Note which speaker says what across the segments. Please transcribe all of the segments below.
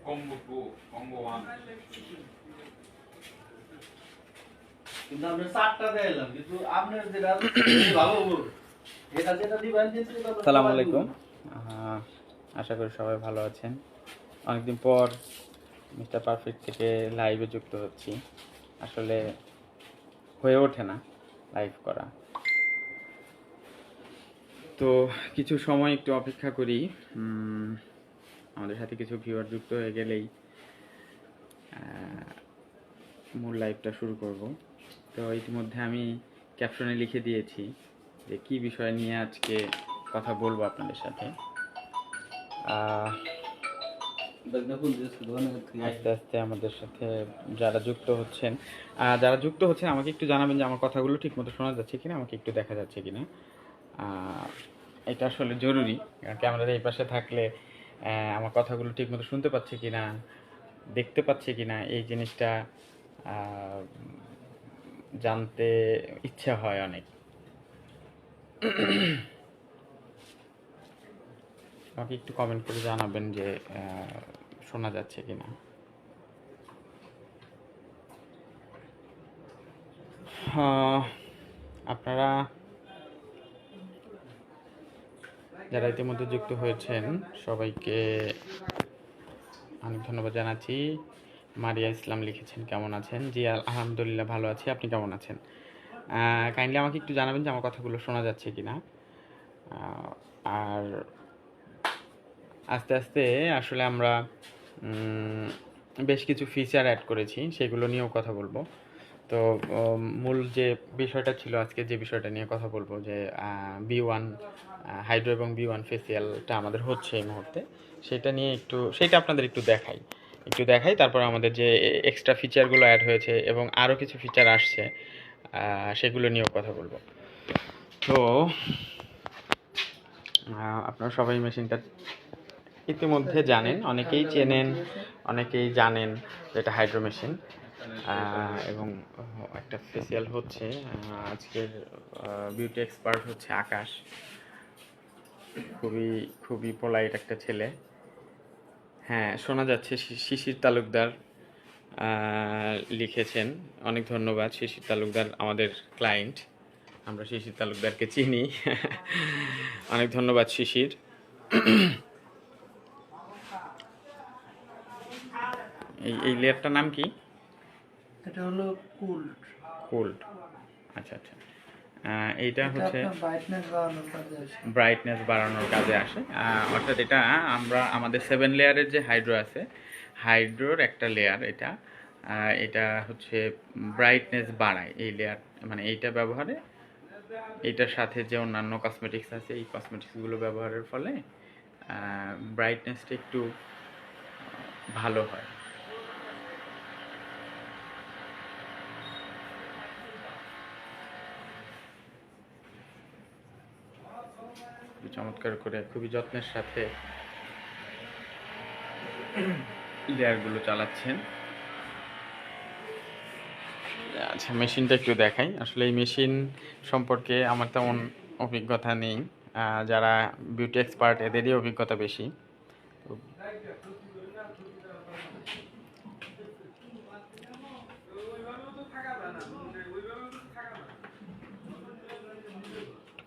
Speaker 1: Combo combo one
Speaker 2: কিন্তু আপনি 4টা দিলাম কিন্তু আপনার যেটা ভালো হবো এটা যেটা দিবেন যেটা
Speaker 3: আসসালামু আলাইকুম। আশা করি সবাই ভালো আছেন। অনেকদিন পর মিস্টার পারফেক্ট থেকে লাইভে যুক্ত হচ্ছি। আসলে হয়ে ওঠে না লাইভ করা, তো কিছু সময় একটু অপেক্ষা করি। আমাদের সাথে কিছু ভিউয়ার যুক্ত হয়ে গেলেই মূল লাইভটা শুরু করব। তো ইতিমধ্যে আমি ক্যাপশনে লিখে দিয়েছি যে কী বিষয় নিয়ে আজকে কথা বলবো আপনাদের সাথে। আস্তে আস্তে আমাদের সাথে যারা যুক্ত হচ্ছেন আমাকে একটু জানাবেন যে আমার কথাগুলো ঠিকমতো শোনা যাচ্ছে কিনা, আমাকে একটু দেখা যাচ্ছে কিনা। এটা আসলে জরুরি, কারণ ক্যামেরার এই পাশে থাকলে আমার কথাগুলো ঠিকমতো শুনতে পাচ্ছে কিনা, দেখতে পাচ্ছে কিনা, এই জিনিসটা জানতে ইচ্ছা হয় অনেক। আমাকে একটু কমেন্ট করে জানাবেন যে শোনা যাচ্ছে কিনা। আপনারা যারা ইতিমধ্যে যুক্ত হয়েছেন সবাইকে অনেক ধন্যবাদ জানাচ্ছি। মারিয়া ইসলাম লিখেছেন কেমন আছেন। জি আলহামদুলিল্লাহ ভালো আছি, আপনি কেমন আছেন? কাইন্ডলি আমাকে একটু জানাবেন যে আমার কথাগুলো শোনা যাচ্ছে কিনা। আর আস্তে আস্তে আসলে আমরা বেশ কিছু ফিচার অ্যাড করেছি, সেগুলো নিয়েও কথা বলবো। তো মূল যে বিষয়টা ছিল আজকে, যে বিষয়টা নিয়ে কথা বলবো, যে B1 হাইড্রো এবং B1 ফেসিয়ালটা আমাদের হচ্ছে এই মুহূর্তে, সেটা আপনাদের একটু দেখাই। তারপর আমাদের যে এক্সট্রা ফিচারগুলো অ্যাড হয়েছে এবং আরও কিছু ফিচার আসছে, সেগুলো নিয়েও কথা বলবো। তো আপনারা সবাই মেশিনটা ইতিমধ্যে জানেন, অনেকেই চেনেন, অনেকেই জানেন এটা হাইড্রো মেশিন। এবং একটা ফেসিয়াল হচ্ছে, আজকের বিউটি এক্সপার্ট হচ্ছে আকাশ, খুবই পোলাইট একটা ছেলে। হ্যাঁ, শোনা যাচ্ছে। শিশির তালুকদার লিখেছেন, অনেক ধন্যবাদ। শিশির তালুকদার আমাদের ক্লায়েন্ট, আমরা শিশির তালুকদারকে চিনি। অনেক ধন্যবাদ শিশির। এই লেয়ারটার নাম কি?
Speaker 2: এটা হলো
Speaker 3: কোল্ড। আচ্ছা। এইটা হচ্ছে
Speaker 2: ব্রাইটনেস বাড়ানোর কাজে আসে।
Speaker 3: অর্থাৎ এটা আমাদের 7 লেয়ারের যে হাইড্রো আছে, হাইড্রোর একটা লেয়ার এটা। এটা হচ্ছে ব্রাইটনেস বাড়ায় এই লেয়ার, মানে এইটা ব্যবহারে, এইটার সাথে যে অন্যান্য কসমেটিক্স আছে, এই কসমেটিক্সগুলো ব্যবহারের ফলে ব্রাইটনেসটা একটু ভালো হয়। চমৎকার করে খুবই যত্নের সাথে লেয়ারগুলো চালাচ্ছেন। আচ্ছা, মেশিনটা একটু দেখাই। আসলে এই মেশিন সম্পর্কে আমার তেমন অভিজ্ঞতা নেই, যারা বিউটি এক্সপার্ট এদেরই অভিজ্ঞতা বেশি।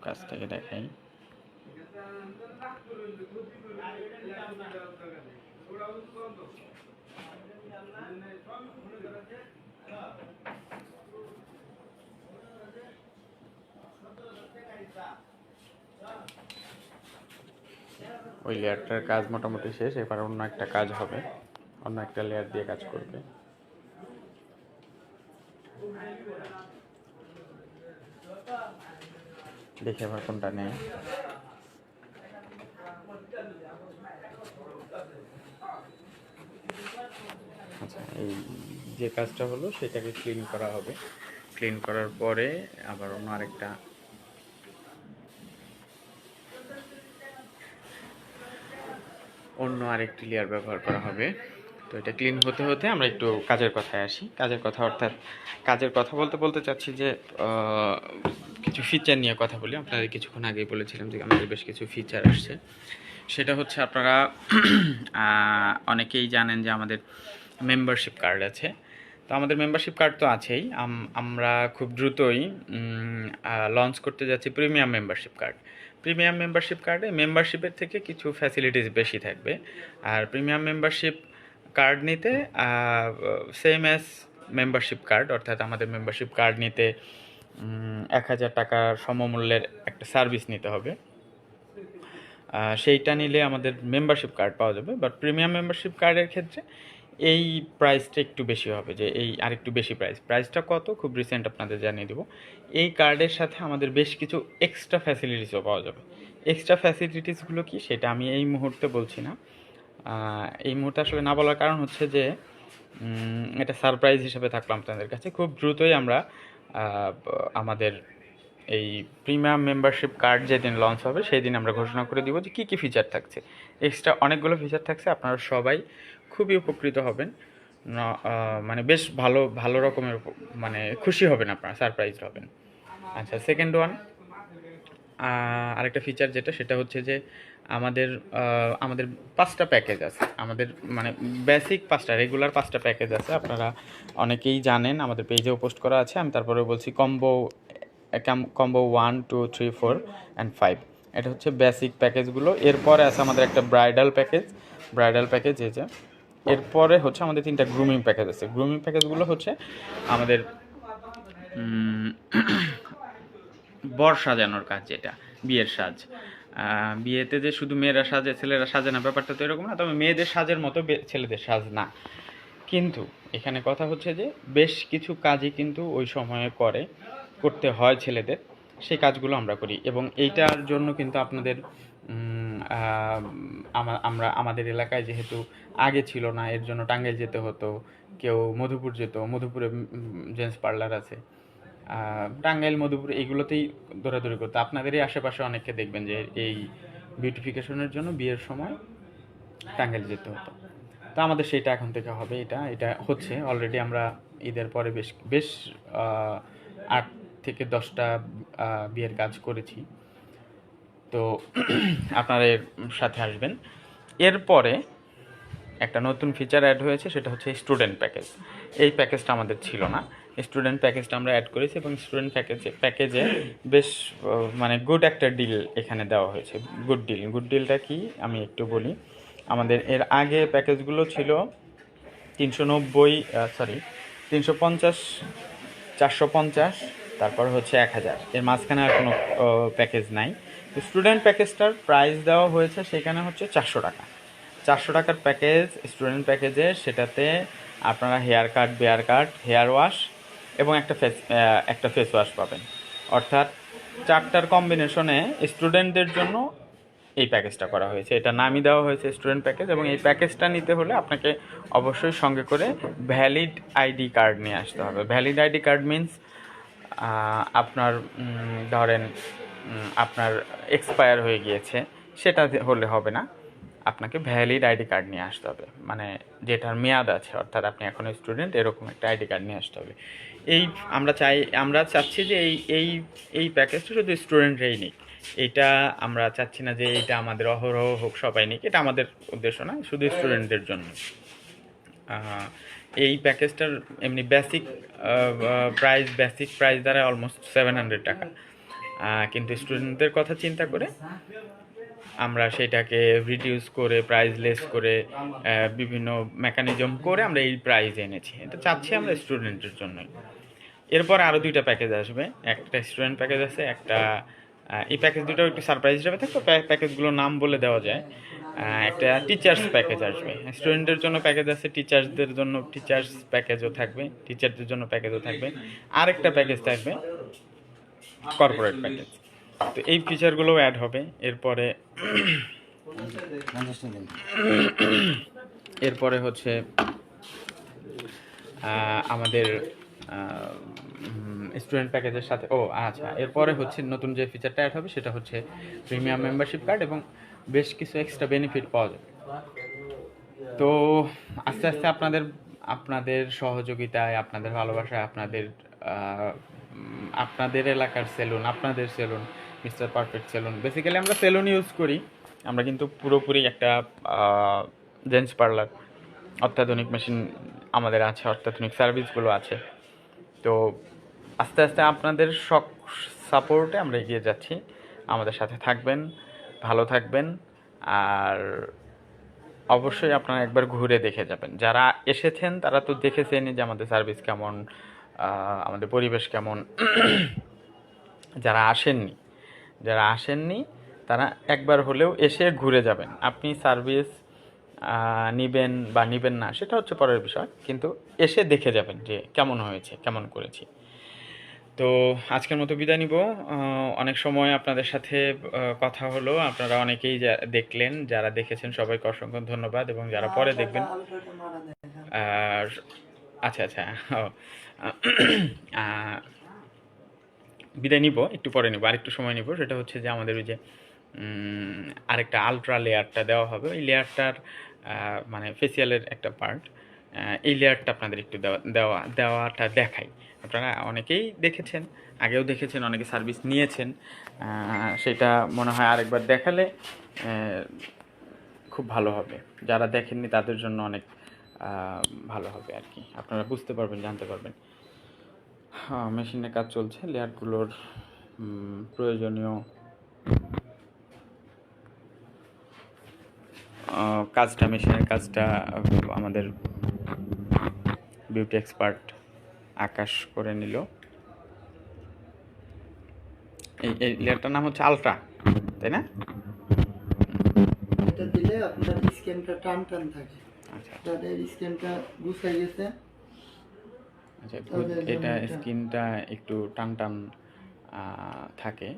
Speaker 3: কাছ থেকে দেখাই। ওই লেয়ারটার কাজ মোটামুটি শেষ, এবার অন্য একটা কাজ হবে, অন্য একটা লেয়ার দিয়ে কাজ করবে। দেখে আবার কোনটা নেই। আচ্ছা, এই যে কাজটা হলো সেটাকে ক্লিন করা হবে। ক্লিন করার পরে আবার অন্য আরেকটা আরেকটি লেয়ার ব্যবহার করা হবে। তো এটা ক্লিন হতে হতে আমরা একটু কাজের কথায় আসি। কাজের কথা বলতে চাচ্ছি যে কিছু ফিচার নিয়ে কথা বলি। আপনাদের কিছুক্ষণ আগেই বলেছিলাম যে আমাদের বেশ কিছু ফিচার আসছে। সেটা হচ্ছে আপনারা অনেকেই জানেন যে আমাদের মেম্বারশিপ কার্ড আছে। তো আমাদের মেম্বারশিপ কার্ড তো আছেই, আমরা খুব দ্রুতই লঞ্চ করতে যাচ্ছি premium membership card. Premium membership কার্ডে মেম্বারশিপের থেকে কিছু ফ্যাসিলিটিস বেশি থাকবে। আর প্রিমিয়াম মেম্বারশিপ কার্ড নিতে সেম অ্যাজ মেম্বারশিপ কার্ড, অর্থাৎ আমাদের মেম্বারশিপ কার্ড নিতে 1,000 টাকার সমমূল্যের একটা সার্ভিস নিতে হবে। সেইটা নিলে আমাদের মেম্বারশিপ কার্ড পাওয়া যাবে। বাট প্রিমিয়াম মেম্বারশিপ কার্ডের ক্ষেত্রে এই প্রাইসটা একটু বেশি হবে, যে এই আরেকটু বেশি প্রাইসটা কত খুব রিসেন্ট আপনাদের জানিয়ে দেবো। এই কার্ডের সাথে আমাদের বেশ কিছু এক্সট্রা ফ্যাসিলিটিসও পাওয়া যাবে। এক্সট্রা ফ্যাসিলিটিসগুলো কি সেটা আমি এই মুহূর্তে বলছি না। এই মুহূর্তে আসলে না বলার কারণ হচ্ছে যে এটা সারপ্রাইজ হিসেবে থাকলো আপনাদের কাছে। খুব দ্রুতই আমরা আমাদের এই প্রিমিয়াম মেম্বারশিপ কার্ড যেদিন লঞ্চ হবে সেই দিন আমরা ঘোষণা করে দিব যে কী কী ফিচার থাকছে। এক্সট্রা অনেকগুলো ফিচার থাকছে, আপনারা সবাই খুবই উপকৃত হবেন। মানে বেশ ভালো ভালো রকমের মানে খুশি হবেন, আপনারা সারপ্রাইজ হবেন। আচ্ছা, সেকেন্ড ওয়ান, আরেকটা ফিচার যেটা সেটা হচ্ছে যে আমাদের আমাদের 5টা প্যাকেজ আছে। আমাদের মানে বেসিক 5টা, রেগুলার 5টা প্যাকেজ আছে। আপনারা অনেকেই জানেন, আমাদের পেজেও পোস্ট করা আছে। আমি তারপরে বলছি কম্বো 1, 2, 3, 4 and 5, এটা হচ্ছে বেসিক প্যাকেজগুলো। এরপরে আছে আমাদের একটা ব্রাইডাল প্যাকেজ এই যে। এরপরে হচ্ছে আমাদের 3টা গ্রুমিং প্যাকেজ আছে। গ্রুমিং প্যাকেজগুলো হচ্ছে আমাদের বর সাজানোর কাজ, যেটা বিয়ের সাজ। বিয়েতে যে শুধু মেয়েরা সাজে ছেলেরা সাজে না, ব্যাপারটা তো এরকম না। তবে মেয়েদের সাজের মতো ছেলেদের সাজ না। কিন্তু এখানে কথা হচ্ছে যে বেশ কিছু কাজই কিন্তু ওই সময়ে করতে হয় ছেলেদের, সেই কাজগুলো আমরা করি। এবং এইটার জন্য কিন্তু আপনাদের আমরা আমাদের এলাকায় যেহেতু আগে ছিল না, এর জন্য টাঙ্গাইল যেতে হতো, কেউ মধুপুর যেত। মধুপুরে জেন্টস পার্লার আছে, টাঙ্গাইল, মধুপুর, এইগুলোতেই দৌড়াদৌড়ি করতো। আপনাদেরই আশেপাশে অনেককে দেখবেন যে এই বিউটিফিকেশনের জন্য বিয়ের সময় টাঙ্গাইল যেতে হতো। তো আমাদের সেটা এখন থেকে হবে। এটা হচ্ছে অলরেডি। আমরা ঈদের পরে বেশ 8 থেকে 10টা বিয়ের কাজ করেছি। তো আপনারা এর সাথে আসবেন। এরপরে একটা নতুন ফিচার অ্যাড হয়েছে, সেটা হচ্ছে স্টুডেন্ট প্যাকেজ। এই প্যাকেজটা আমাদের ছিল না, স্টুডেন্ট প্যাকেজটা আমরা অ্যাড করেছি। এবং স্টুডেন্ট প্যাকেজে বেশ মানে গুড একটা ডিল এখানে দেওয়া হয়েছে। গুড ডিলটা কি আমি একটু বলি। আমাদের এর আগে প্যাকেজগুলো ছিল 350, 450, তারপর হচ্ছে 1000। এর মাঝখানে আর কোনো প্যাকেজ নাই। তো স্টুডেন্ট প্যাকেজটার প্রাইস দেওয়া হয়েছে সেখানে হচ্ছে 400 টাকা। 400 টাকার প্যাকেজ স্টুডেন্ট প্যাকেজে, সেটাতে আপনারা হেয়ার কাট, বেয়ার কাট, হেয়ার ওয়াশ এবং একটা ফেস ওয়াশ পাবেন। অর্থাৎ 4টার কম্বিনেশনে স্টুডেন্টদের জন্য এই প্যাকেজটা করা হয়েছে। এটা নামই দেওয়া হয়েছে স্টুডেন্ট প্যাকেজ। এবং এই প্যাকেজটা নিতে হলে আপনাকে অবশ্যই সঙ্গে করে ভ্যালিড আইডি কার্ড নিয়ে আসতে হবে। ভ্যালিড আইডি কার্ড মিনস আপনার ধরেন আপনার এক্সপায়ার হয়ে গিয়েছে, সেটা হলে হবে না। আপনাকে ভ্যালিড আইডি কার্ড নিয়ে আসতে হবে, মানে যেটার মেয়াদ আছে, অর্থাৎ আপনি এখন স্টুডেন্ট, এরকম একটা আইডি কার্ড নিয়ে আসতে হবে। আমরা চাচ্ছি যে এই প্যাকেজটা শুধু স্টুডেন্টরাই নিক। এটা আমরা চাচ্ছি না যে এটা আমাদের অহরহ হোক, সবাই নিক। এটা আমাদের উদ্দেশ্য না, শুধু স্টুডেন্টদের জন্য। এই প্যাকেজটার এমনি বেসিক প্রাইস দ্বারা অলমোস্ট 700 টাকা। কিন্তু স্টুডেন্টদের কথা চিন্তা করে আমরা সেটাকে রিডিউস করে, প্রাইস লেস করে, বিভিন্ন মেকানিজম করে আমরা এই প্রাইস এনেছি। এটা চাচ্ছি আমরা স্টুডেন্টের জন্যই। এরপর আরও 2টা প্যাকেজ আসবে। একটা স্টুডেন্ট প্যাকেজ আছে, একটা এই প্যাকেজ দুটো একটু সারপ্রাইজ হিসেবে থাকবে। প্যাকেজগুলোর নাম বলে দেওয়া যায়। একটা টিচার্স প্যাকেজ আসবে। স্টুডেন্টের জন্য প্যাকেজ আছে, টিচার্সদের জন্য টিচার্স প্যাকেজও থাকবে, টিচারদের জন্য প্যাকেজও থাকবে। আরেকটা প্যাকেজ থাকবে কর্পোরেট প্যাকেজ। তো এই ফিচারগুলোও অ্যাড হবে। এরপরে হচ্ছে আমাদের স্টুডেন্ট প্যাকেজের সাথে এরপরে হচ্ছে নতুন যে ফিচারটা অ্যাড হবে সেটা হচ্ছে প্রিমিয়াম মেম্বারশিপ কার্ড এবং বেশ কিছু এক্সট্রা বেনিফিট পাওয়া যাবে। তো আস্তে আস্তে আপনাদের সহযোগিতায়, আপনাদের ভালোবাসায়, আপনাদের এলাকার সেলুন, আপনাদের salon Mister Perfect salon, basically আমরা সেলুন ইউজ করি, আমরা কিন্তু পুরোপুরি একটা জেন্টস পার্লার, অত্যাধুনিক মেশিন আমাদের আছে, অত্যাধুনিক সার্ভিসগুলো আছে। তো আস্তে আস্তে আপনাদের সাপোর্টে আমরা এগিয়ে যাচ্ছি। আমাদের সাথে থাকবেন, ভালো থাকবেন। আর অবশ্যই আপনারা একবার ঘুরে দেখে যাবেন। যারা এসেছেন তারা তো দেখেছেনই যে আমাদের সার্ভিস কেমন, আমাদের পরিবেশ কেমন। যারা আসেননি তারা একবার হলেও এসে ঘুরে যাবেন। আপনি সার্ভিস নিবেন বা নিবেন না সেটা হচ্ছে পরের বিষয়, কিন্তু এসে দেখে যাবেন যে কেমন হয়েছে, কেমন করেছি। তো আজকের মতো বিদায় নিব। অনেক সময় আপনাদের সাথে কথা হলো, আপনারা অনেকেই দেখলেন, যারা দেখেছেন সবাইকে অসংখ্য ধন্যবাদ, এবং যারা পরে দেখবেন আর আচ্ছা আচ্ছা বিদায় নিব, একটু পরে নিব, আরেকটু সময় নিব। সেটা হচ্ছে যে আমাদের ওই যে আরেকটা আলট্রা লেয়ারটা দেওয়া হবে, ওই লেয়ারটার মানে ফেসিয়ালের একটা পার্ট, এই লেয়ারটা আপনাদের একটু দেওয়াটা দেখাই। আপনারা অনেকেই দেখেছেন, আগেও দেখেছেন, অনেকে সার্ভিস নিয়েছেন, সেটা মনে হয় আরেকবার দেখালে খুব ভালো হবে। যারা দেখেননি তাদের জন্য অনেক ভালো হবে আর কি, আপনারা বুঝতে পারবেন, জানতে পারবেন। হ্যাঁ, মেশিনে কাজ চলছে, লেয়ারগুলোর প্রয়োজনীয় কাজটা, মেশিনের কাজটা আমাদের বিউটি এক্সপার্ট আকাশ করে নিল। এই লেয়ারটার নাম হচ্ছে আলট্রা, তাই না?
Speaker 1: এটা দিলে আপনার স্ক্যানটা টান থাকে।
Speaker 3: আচ্ছা
Speaker 1: তাদের স্ক্যানটা গুছাই গেছে।
Speaker 3: আচ্ছা, এটা স্কিনটা একটু টান টান থাকে।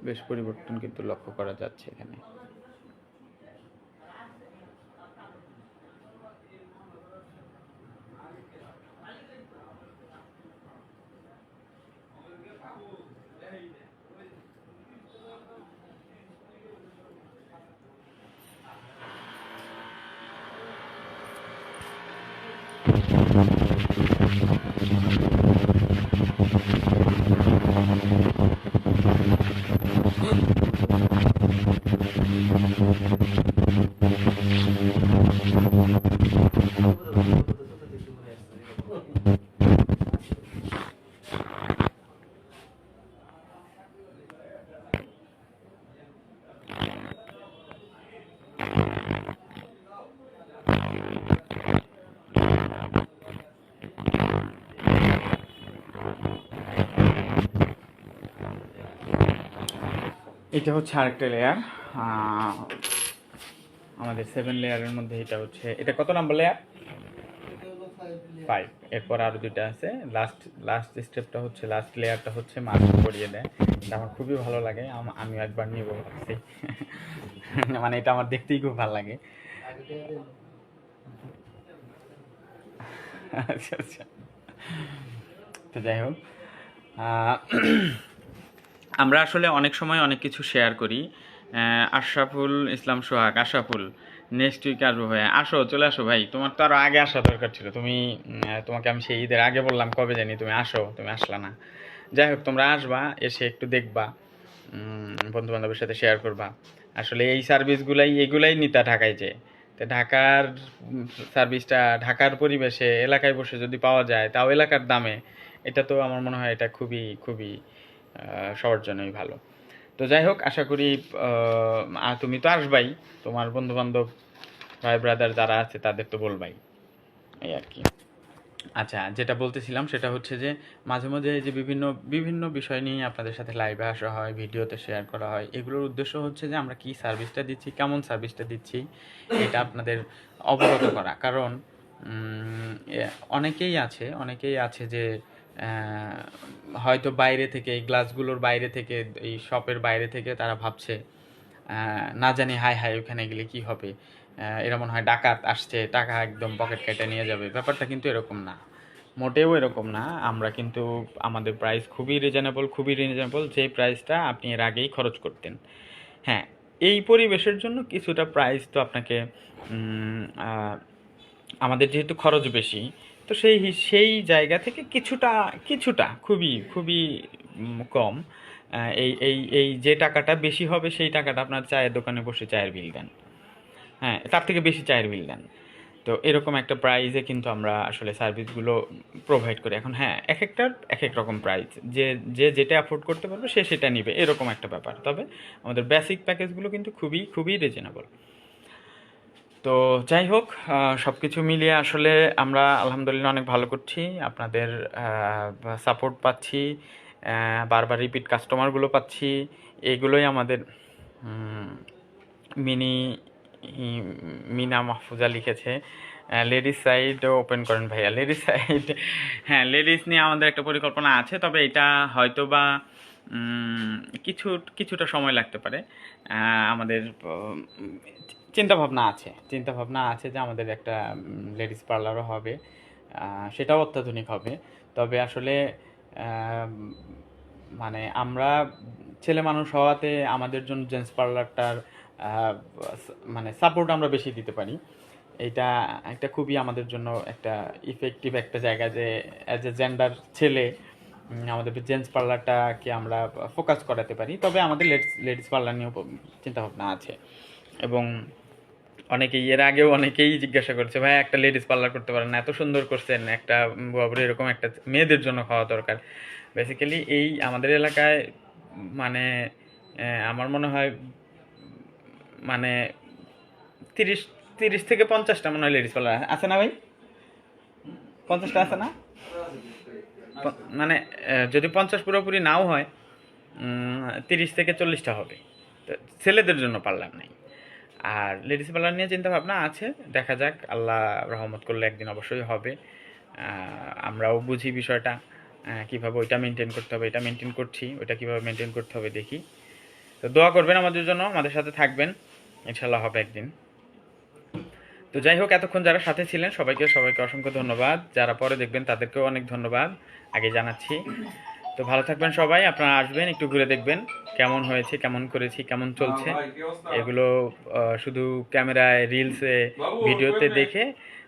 Speaker 3: বেশ পরিবর্তন কিন্তু লক্ষ্য করা যাচ্ছে এখানে। এটা হচ্ছে আরেকটা লেয়ার, আমাদের 7 লেয়ারের মধ্যে এটা হচ্ছে, এটা কত নাম্বার লেয়ার? 5। এরপর আরও দুইটা আছে। লাস্ট স্টেপটা হচ্ছে, লাস্ট লেয়ারটা হচ্ছে মাস্ক পরিয়ে দেয়। এটা আমার খুবই ভালো লাগে, আমি একবার নিব ভাবছি। মানে এটা আমার দেখতেই খুব ভালো লাগে। আচ্ছা আচ্ছা, তো যাই হোক, আমরা আসলে অনেক সময় অনেক কিছু শেয়ার করি। আশরাফুল ইসলাম সোহাগ, আশরাফুল নেক্সট উইকে আসবো ভাই, আসো, চলে আসো ভাই, তোমার তো আরও আগে আসা দরকার ছিল। তোমাকে আমি সেই ঈদের আগে বললাম, কবে জানি তুমি আসো, তুমি আসলা না। যাই হোক, তোমরা আসবা, এসে একটু দেখবা, বন্ধু বান্ধবের সাথে শেয়ার করবা। আসলে এই এগুলাই নিতা ঢাকায় যে, তো ঢাকার সার্ভিসটা ঢাকার পরিবেশে এলাকায় বসে যদি পাওয়া যায়, তাও এলাকার দামে, এটা তো আমার মনে হয় এটা খুবই খুবই সবার জন্যই ভালো। তো যাই হোক, আশা করি তুমি তো আসবাই, তোমার বন্ধু বান্ধব, ভাই ব্রাদার যারা আছে তাদের তো বলবাই, এই আর কি। আচ্ছা, যেটা বলতেছিলাম সেটা হচ্ছে যে মাঝে মাঝে যে বিভিন্ন বিভিন্ন বিষয় নিয়ে আপনাদের সাথে লাইভে আসা হয়, ভিডিওতে শেয়ার করা হয়। এগুলোর উদ্দেশ্য হচ্ছে যে আমরা কি সার্ভিসটা দিচ্ছি, কেমন সার্ভিসটা দিচ্ছি, এটা আপনাদের অবগত করা। কারণ অনেকেই আছে যে হয়তো বাইরে থেকে, এই গ্লাসগুলোর বাইরে থেকে, এই শপের বাইরে থেকে তারা ভাবছে না জানি হাই হাই ওখানে গেলে কি হবে, এরা মনে হয় ডাকাত আসছে, টাকা একদম পকেট কেটে নিয়ে যাবে। ব্যাপারটা কিন্তু এরকম না। মোটেও এরকম না। আমরা কিন্তু আমাদের প্রাইস খুবই রিজনেবল, যে প্রাইসটা আপনি এর আগেই খরচ করতেন। হ্যাঁ, এই পরিবেশের জন্য কিছুটা প্রাইস তো আপনাকে আমাদের যেহেতু খরচ বেশি, তো সেই জায়গা থেকে কিছুটা খুবই কম, এই যে টাকাটা বেশি হবে সেই টাকাটা আপনার চায়ের দোকানে বসে চায়ের বিল দেন, হ্যাঁ তার থেকে বেশি চায়ের বিল দেন। তো এরকম একটা প্রাইসে কিন্তু আমরা আসলে সার্ভিসগুলো প্রোভাইড করি। এখন হ্যাঁ, একটার এক এক রকম প্রাইস, যে যেটা অ্যাফোর্ড করতে পারবে সে সেটা নিবে, এরকম একটা ব্যাপার। তবে আমাদের বেসিক প্যাকেজগুলো কিন্তু খুবই রিজনেবল। তো যাই হোক, সব কিছু মিলিয়ে আসলে আমরা আলহামদুলিল্লাহ অনেক ভালো করছি, আপনাদের সাপোর্ট পাচ্ছি, বারবার রিপিট কাস্টমারগুলো পাচ্ছি, এগুলোই আমাদের মিনা মাহফুজা লিখেছে, লেডিস সাইড ওপেন করেন ভাইয়া। লেডিস সাইড, হ্যাঁ লেডিস নিয়ে আমাদের একটা পরিকল্পনা আছে, তবে এটা হয়তো বা কিছুটা সময় লাগতে পারে। আমাদের চিন্তাভাবনা আছে যে আমাদের একটা লেডিস পার্লারও হবে, সেটাও অত্যাধুনিক হবে। তবে আসলে মানে আমরা ছেলে মানুষ হওয়াতে আমাদের জন্য জেন্টস পার্লারটার মানে সাপোর্ট আমরা বেশি দিতে পারি। এটা একটা খুবই আমাদের জন্য একটা ইফেক্টিভ একটা জায়গা, যে অ্যাজ এ জেন্ডার ছেলে আমাদের জেন্টস পার্লারটাকে আমরা ফোকাস করাতে পারি। তবে আমাদের লেডিস পার্লার নিয়েও চিন্তাভাবনা আছে, এবং এর আগেও অনেকেই জিজ্ঞাসা করছে, ভাই একটা লেডিস পার্লার করতে পারেন না, এত সুন্দর করছেন, একটা এরকম একটা মেয়েদের জন্য খাওয়া দরকার। বেসিক্যালি এই আমাদের এলাকায় মানে আমার মনে হয় মানে 30 থেকে 50টা মনে হয় লেডিস পার্লার আছে না ভাই? 50টা আছে না? মানে যদি 50 পুরোপুরি নাও হয়, 30 থেকে 40টা হবে। তো ছেলেদের জন্য পার্লার নাই। আর লেডিস পার্লার নিয়ে চিন্তা ভাবনা আছে, দেখা যাক, আল্লাহ রহমত করলে একদিন অবশ্যই হবে। আমরাও বুঝি বিষয়টা, কীভাবে ওইটা মেনটেন করতে হবে, এটা মেনটেন করছি, ওইটা কীভাবে মেনটেন করতে হবে দেখি। তো দোয়া করবেন আমাদের জন্য, আমাদের সাথে থাকবেন, ইনশাল্লাহ হবে একদিন। তো যাই হোক, এতক্ষণ যারা সাথে ছিলেন সবাইকে অসংখ্য ধন্যবাদ, যারা পরে দেখবেন তাদেরকেও অনেক ধন্যবাদ আগে জানাচ্ছি। তো ভালো থাকবেন সবাই, আপনারা আসবেন, একটু ঘুরে দেখবেন কেমন হয়েছে, কেমন করেছি, কেমন চলছে। এগুলো শুধু ক্যামেরায়, রিলসে, ভিডিওতে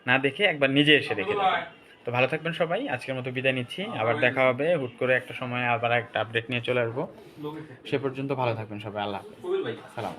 Speaker 3: না দেখে একবার নিজে এসে দেখে যাবেন। তো ভালো থাকবেন সবাই, আজকের মতো বিদায় নিচ্ছি, আবার দেখা হবে হুট করে একটা সময়, আবার একটা আপডেট নিয়ে চলে আসবো। সে পর্যন্ত ভালো থাকবেন সবাই, আল্লাহ হাফেজ, সালাম।